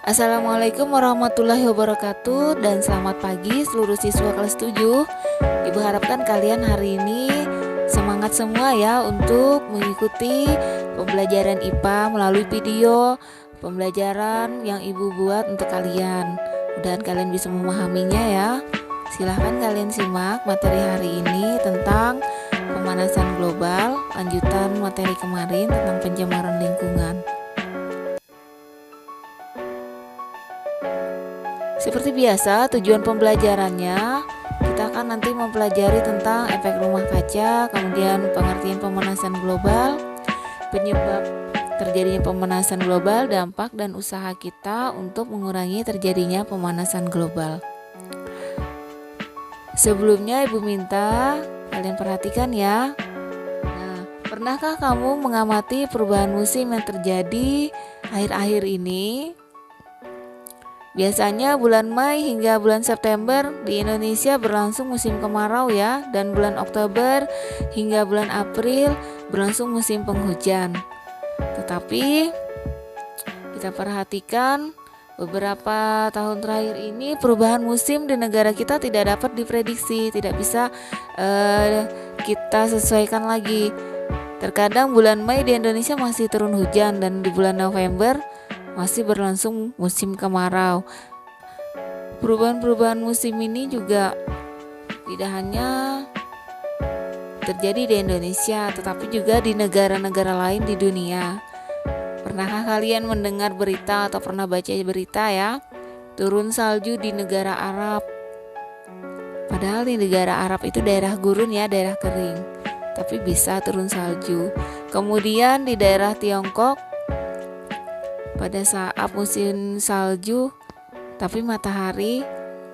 Assalamualaikum warahmatullahi wabarakatuh dan selamat pagi seluruh siswa kelas 7. Ibu harapkan kalian hari ini semangat semua ya untuk mengikuti pembelajaran IPA melalui video pembelajaran yang Ibu buat untuk kalian. Mudah-mudahan kalian bisa memahaminya ya. Silahkan kalian simak materi hari ini tentang pemanasan global, lanjutan materi kemarin tentang pencemaran lingkungan. Seperti biasa, tujuan pembelajarannya kita akan nanti mempelajari tentang efek rumah kaca, kemudian pengertian pemanasan global, penyebab terjadinya pemanasan global, dampak dan usaha kita untuk mengurangi terjadinya pemanasan global. Sebelumnya Ibu minta kalian perhatikan ya. Nah, pernahkah kamu mengamati perubahan musim yang terjadi akhir-akhir ini? Biasanya bulan Mei hingga bulan September di Indonesia berlangsung musim kemarau ya, dan bulan Oktober hingga bulan April berlangsung musim penghujan. Tetapi kita perhatikan beberapa tahun terakhir ini perubahan musim di negara kita tidak dapat diprediksi, tidak bisa kita sesuaikan lagi. Terkadang bulan Mei di Indonesia masih turun hujan dan di bulan November masih berlangsung musim kemarau. Perubahan-perubahan musim ini juga tidak hanya terjadi di Indonesia, tetapi juga di negara-negara lain di dunia. Pernahkah kalian mendengar berita atau pernah baca berita ya? Turun salju di negara Arab. Padahal di negara Arab itu daerah gurun ya, daerah kering, tapi bisa turun salju. Kemudian di daerah Tiongkok pada saat musim salju, tapi matahari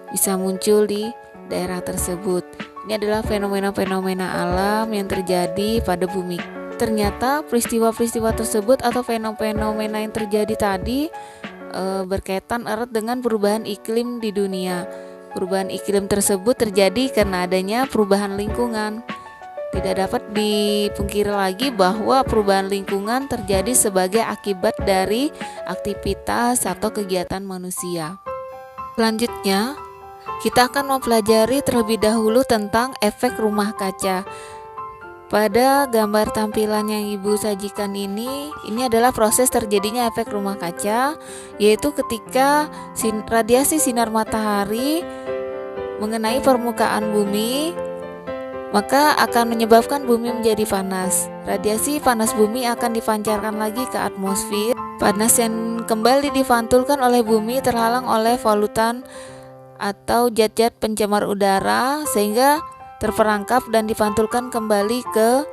bisa muncul di daerah tersebut. Ini adalah fenomena-fenomena alam yang terjadi pada bumi. Ternyata peristiwa-peristiwa tersebut atau fenomena yang terjadi tadi berkaitan erat dengan perubahan iklim di dunia. Perubahan iklim tersebut terjadi karena adanya perubahan lingkungan. Tidak dapat dipungkiri lagi bahwa perubahan lingkungan terjadi sebagai akibat dari aktivitas atau kegiatan manusia. Selanjutnya, kita akan mempelajari terlebih dahulu tentang efek rumah kaca. Pada gambar tampilan yang Ibu sajikan ini adalah proses terjadinya efek rumah kaca, yaitu ketika radiasi sinar matahari mengenai permukaan bumi, maka akan menyebabkan bumi menjadi panas. Radiasi panas bumi akan dipancarkan lagi ke atmosfer. Panas yang kembali dipantulkan oleh bumi terhalang oleh polutan atau zat-zat pencemar udara sehingga terperangkap dan dipantulkan kembali ke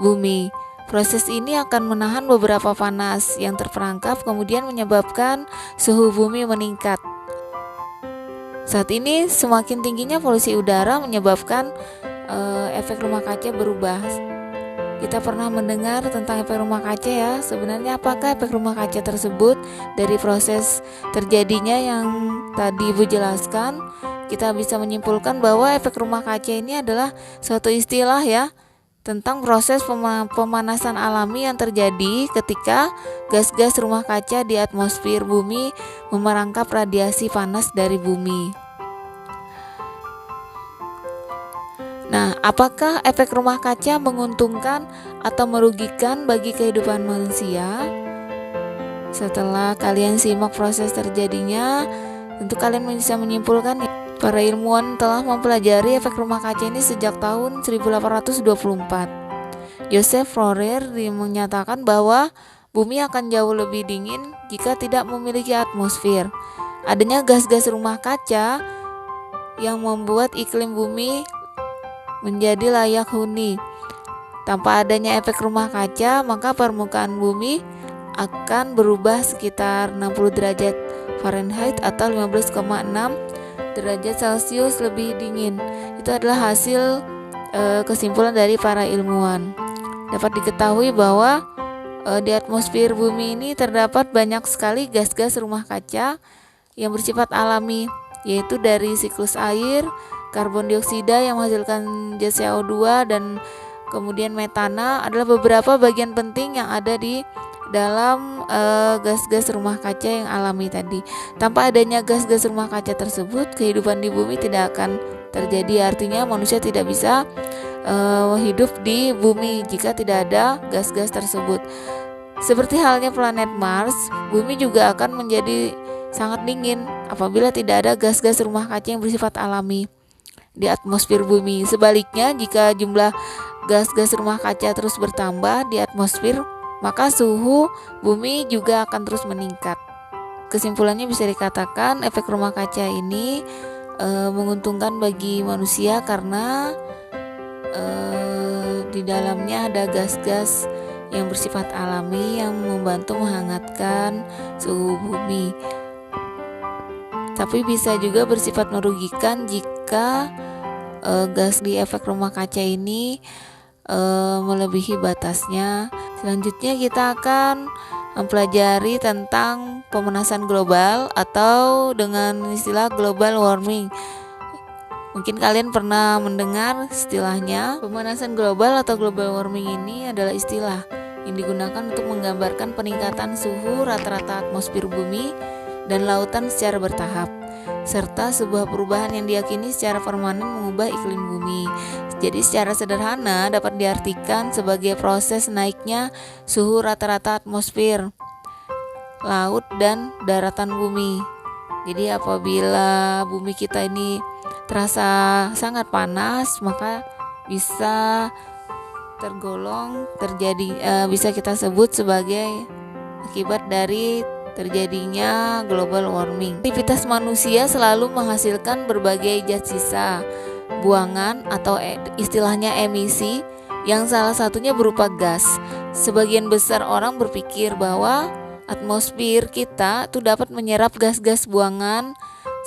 bumi. Proses ini akan menahan beberapa panas yang terperangkap, kemudian menyebabkan suhu bumi meningkat. Saat ini semakin tingginya polusi udara menyebabkan efek rumah kaca berubah. Kita pernah mendengar tentang efek rumah kaca ya. Sebenarnya apakah efek rumah kaca tersebut? Dari proses terjadinya yang tadi Ibu jelaskan, kita bisa menyimpulkan bahwa efek rumah kaca ini adalah suatu istilah ya tentang proses pemanasan alami yang terjadi ketika gas-gas rumah kaca di atmosfer bumi memerangkap radiasi panas dari bumi. Nah, apakah efek rumah kaca menguntungkan atau merugikan bagi kehidupan manusia? Setelah kalian simak proses terjadinya, tentu kalian bisa menyimpulkan ya. Para ilmuwan telah mempelajari efek rumah kaca ini sejak tahun 1824. Joseph Fourier menyatakan bahwa bumi akan jauh lebih dingin jika tidak memiliki atmosfer. Adanya gas-gas rumah kaca yang membuat iklim bumi menjadi layak huni. Tanpa adanya efek rumah kaca, maka permukaan bumi akan berubah sekitar 60 derajat Fahrenheit atau 15,6 derajat Celcius lebih dingin. Itu adalah hasil kesimpulan dari para ilmuwan. Dapat diketahui bahwa di atmosfer bumi ini terdapat banyak sekali gas-gas rumah kaca yang bersifat alami, yaitu dari siklus air, karbon dioksida yang menghasilkan gas CO2 dan kemudian metana adalah beberapa bagian penting yang ada di dalam gas-gas rumah kaca yang alami tadi. Tanpa adanya gas-gas rumah kaca tersebut, kehidupan di bumi tidak akan terjadi. Artinya manusia tidak bisa hidup di bumi jika tidak ada gas-gas tersebut. Seperti halnya planet Mars, bumi juga akan menjadi sangat dingin apabila tidak ada gas-gas rumah kaca yang bersifat alami di atmosfer bumi. Sebaliknya, jika jumlah gas-gas rumah kaca terus bertambah di atmosfer, maka suhu bumi juga akan terus meningkat. Kesimpulannya bisa dikatakan efek rumah kaca ini menguntungkan bagi manusia karena di dalamnya ada gas-gas yang bersifat alami yang membantu menghangatkan suhu bumi. Tapi bisa juga bersifat merugikan jika gas di efek rumah kaca ini melebihi batasnya. Selanjutnya kita akan mempelajari tentang pemanasan global atau dengan istilah global warming. Mungkin kalian pernah mendengar istilahnya. Pemanasan global atau global warming ini adalah istilah yang digunakan untuk menggambarkan peningkatan suhu rata-rata atmosfer bumi dan lautan secara bertahap, serta sebuah perubahan yang diyakini secara permanen mengubah iklim bumi. Jadi secara sederhana dapat diartikan sebagai proses naiknya suhu rata-rata atmosfer, laut, dan daratan bumi. Jadi apabila bumi kita ini terasa sangat panas, maka bisa bisa kita sebut sebagai akibat dari terjadinya global warming. Aktivitas manusia selalu menghasilkan berbagai zat sisa, buangan atau istilahnya emisi, yang salah satunya berupa gas. Sebagian besar orang berpikir bahwa atmosfer kita itu dapat menyerap gas-gas buangan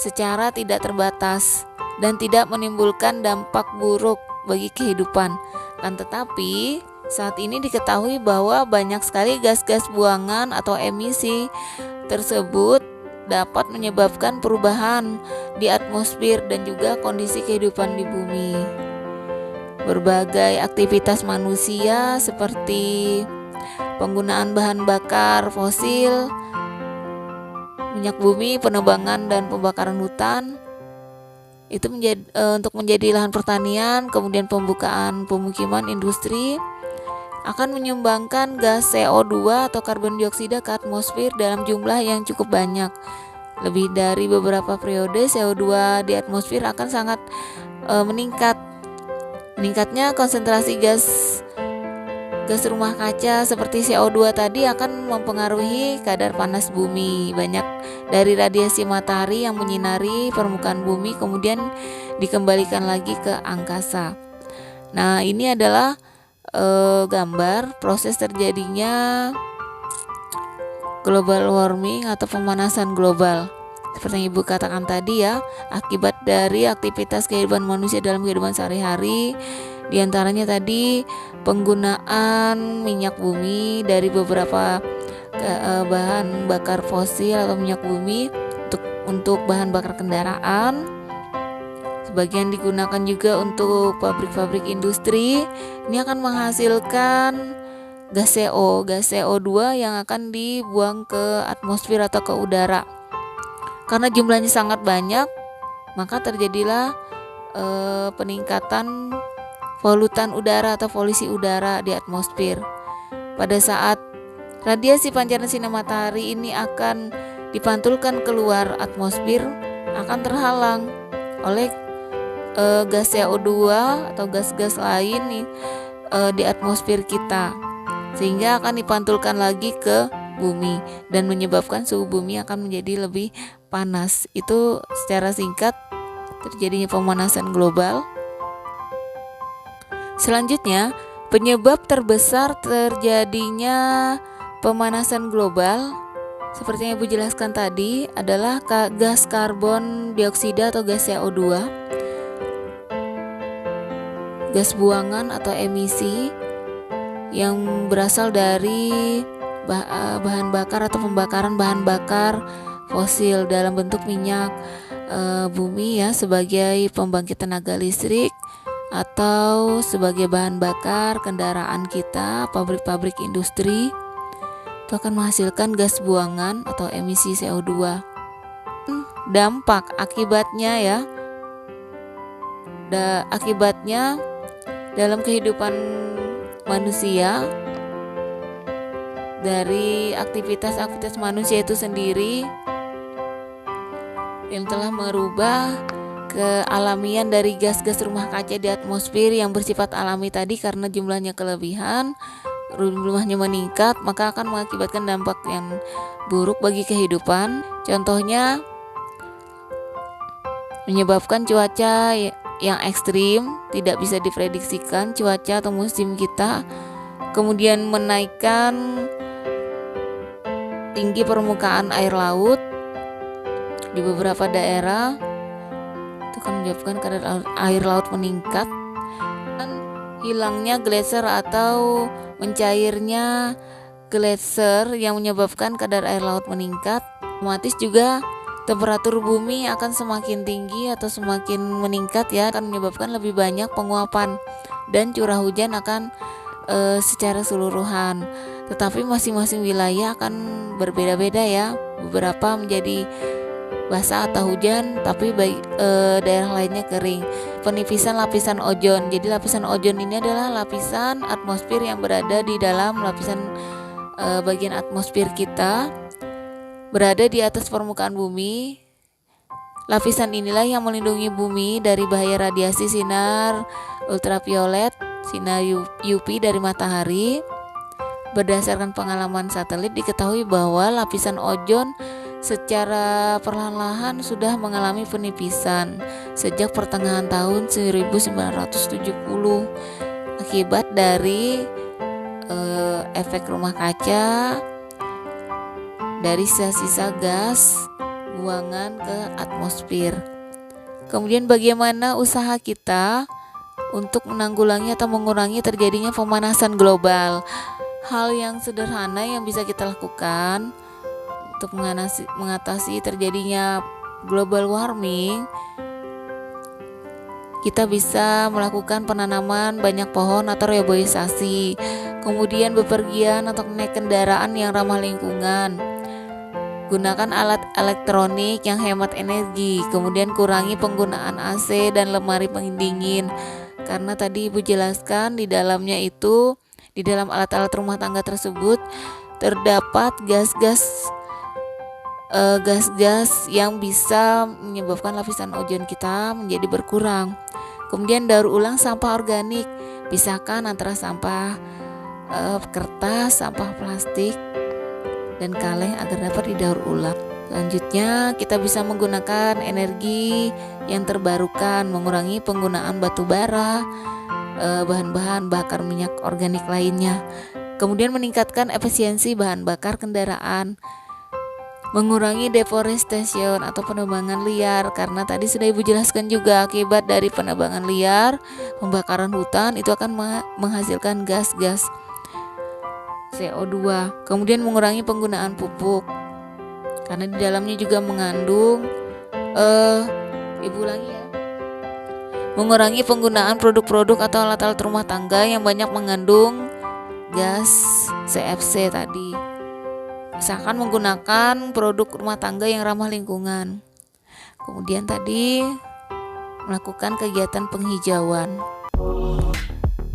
secara tidak terbatas dan tidak menimbulkan dampak buruk bagi kehidupan. Tetapi saat ini diketahui bahwa banyak sekali gas-gas buangan atau emisi tersebut dapat menyebabkan perubahan di atmosfer dan juga kondisi kehidupan di bumi. Berbagai aktivitas manusia seperti penggunaan bahan bakar fosil, minyak bumi, penebangan dan pembakaran hutan itu untuk menjadi lahan pertanian, kemudian pembukaan pemukiman industri akan menyumbangkan gas CO2 atau karbon dioksida ke atmosfer dalam jumlah yang cukup banyak. Lebih dari beberapa periode, CO2 di atmosfer akan sangat meningkat. Meningkatnya konsentrasi gas rumah kaca seperti CO2 tadi akan mempengaruhi kadar panas bumi. Banyak dari radiasi matahari yang menyinari permukaan bumi kemudian dikembalikan lagi ke angkasa. Nah, ini adalah gambar proses terjadinya global warming atau pemanasan global. Seperti yang Ibu katakan tadi ya, akibat dari aktivitas kehidupan manusia dalam kehidupan sehari-hari, diantaranya tadi penggunaan minyak bumi dari beberapa bahan bakar fosil atau minyak bumi untuk bahan bakar kendaraan. Sebagian digunakan juga untuk pabrik-pabrik industri. Ini akan menghasilkan gas CO2 yang akan dibuang ke atmosfer atau ke udara. Karena jumlahnya sangat banyak, maka terjadilah peningkatan polutan udara atau polusi udara di atmosfer. Pada saat radiasi pancaran sinar matahari ini akan dipantulkan keluar atmosfer, akan terhalang oleh gas CO2 atau gas-gas lain nih di atmosfer kita, sehingga akan dipantulkan lagi ke bumi dan menyebabkan suhu bumi akan menjadi lebih panas. Itu secara singkat terjadinya pemanasan global. Selanjutnya, penyebab terbesar terjadinya pemanasan global seperti yang Ibu jelaskan tadi adalah gas karbon dioksida atau gas CO2, gas buangan atau emisi yang berasal dari bahan bakar atau pembakaran bahan bakar fosil dalam bentuk minyak bumi ya sebagai pembangkit tenaga listrik, atau sebagai bahan bakar kendaraan kita, pabrik-pabrik industri itu akan menghasilkan gas buangan atau emisi CO2. Dampak akibatnya ya, akibatnya dalam kehidupan manusia dari aktivitas manusia itu sendiri yang telah merubah kealamian dari gas-gas rumah kaca di atmosfer yang bersifat alami tadi, karena jumlahnya kelebihan, jumlahnya meningkat, maka akan mengakibatkan dampak yang buruk bagi kehidupan. Contohnya menyebabkan cuaca yang ekstrim, tidak bisa diprediksikan cuaca atau musim kita, kemudian menaikkan tinggi permukaan air laut di beberapa daerah, itu akan menyebabkan kadar air laut meningkat, dan hilangnya gletser atau mencairnya gletser yang menyebabkan kadar air laut meningkat. Otomatis juga temperatur bumi akan semakin tinggi atau semakin meningkat ya, akan menyebabkan lebih banyak penguapan dan curah hujan akan secara keseluruhan. Tetapi masing-masing wilayah akan berbeda-beda ya, beberapa menjadi basah atau hujan, tapi daerah lainnya kering. Penipisan lapisan ozon. Jadi lapisan ozon ini adalah lapisan atmosfer yang berada di dalam lapisan bagian atmosfer kita, berada di atas permukaan bumi. Lapisan inilah yang melindungi bumi dari bahaya radiasi sinar ultraviolet, sinar UV dari matahari. Berdasarkan pengalaman satelit, diketahui bahwa lapisan ozon secara perlahan-lahan sudah mengalami penipisan sejak pertengahan tahun 1970 akibat dari efek rumah kaca dari sisa-sisa gas buangan ke atmosfer. Kemudian bagaimana usaha kita untuk menanggulangi atau mengurangi terjadinya pemanasan global? Hal yang sederhana yang bisa kita lakukan untuk mengatasi terjadinya global warming, kita bisa melakukan penanaman banyak pohon atau reboisasi, kemudian bepergian atau naik kendaraan yang ramah lingkungan, gunakan alat elektronik yang hemat energi, kemudian kurangi penggunaan AC dan lemari pendingin, karena tadi Ibu jelaskan di dalamnya itu, di dalam alat-alat rumah tangga tersebut terdapat gas-gas yang bisa menyebabkan lapisan ozon kita menjadi berkurang. Kemudian daur ulang sampah organik, pisahkan antara sampah kertas, sampah plastik, dan kaleng agar dapat didaur ulang. Selanjutnya kita bisa menggunakan energi yang terbarukan, mengurangi penggunaan batu bara, bahan-bahan bakar minyak organik lainnya. Kemudian meningkatkan efisiensi bahan bakar kendaraan, mengurangi deforestation atau penebangan liar, karena tadi sudah Ibu jelaskan juga akibat dari penebangan liar, pembakaran hutan itu akan menghasilkan gas-gas CO2. Kemudian mengurangi penggunaan pupuk, karena di dalamnya juga mengandung Ibu ulangi ya, mengurangi penggunaan produk-produk atau alat-alat rumah tangga yang banyak mengandung gas CFC tadi. Misalkan menggunakan produk rumah tangga yang ramah lingkungan. Kemudian tadi melakukan kegiatan penghijauan.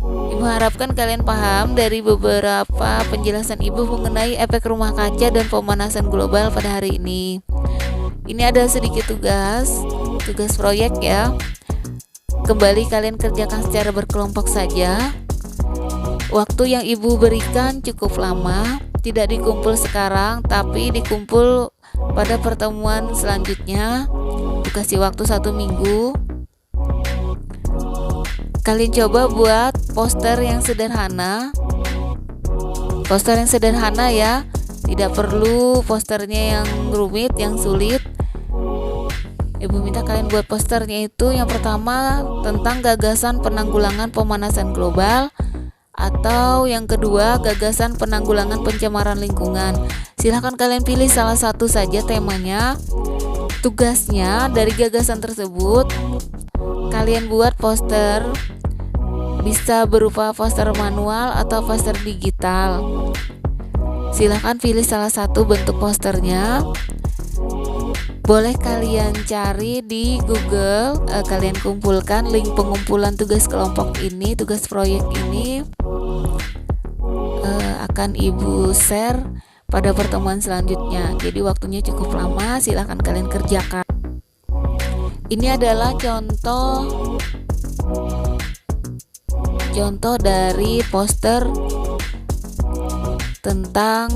Ibu harapkan kalian paham dari beberapa penjelasan Ibu mengenai efek rumah kaca dan pemanasan global pada hari ini. Ini ada sedikit tugas proyek ya. Kembali kalian kerjakan secara berkelompok saja. Waktu yang Ibu berikan cukup lama, tidak dikumpul sekarang, tapi dikumpul pada pertemuan selanjutnya. Dikasih waktu 1 minggu. Kalian coba buat poster yang sederhana. Poster yang sederhana ya, tidak perlu posternya yang rumit, yang sulit. Ibu minta kalian buat posternya itu yang pertama tentang gagasan penanggulangan pemanasan global, atau yang kedua gagasan penanggulangan pencemaran lingkungan. Silahkan kalian pilih salah satu saja temanya. Tugasnya dari gagasan tersebut kalian buat poster Bisa berupa poster manual atau poster digital. Silahkan pilih salah satu bentuk posternya. Boleh kalian cari di Google, kalian kumpulkan link pengumpulan tugas kelompok ini, tugas proyek ini akan Ibu share pada pertemuan selanjutnya. Jadi waktunya cukup lama, silahkan kalian kerjakan. Ini adalah contoh dari poster tentang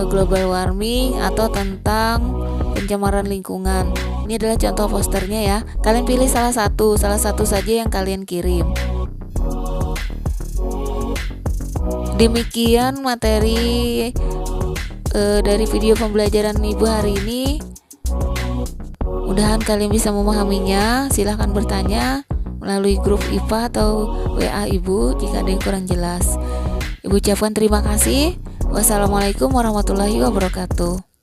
global warming atau tentang pencemaran lingkungan. Ini adalah contoh posternya ya. Kalian pilih salah satu saja yang kalian kirim. Demikian materi dari video pembelajaran Ibu hari ini. Mudahan kalian bisa memahaminya. Silahkan bertanya melalui grup IPA atau WA Ibu jika ada yang kurang jelas. Ibu ucapkan terima kasih. Wassalamualaikum warahmatullahi wabarakatuh.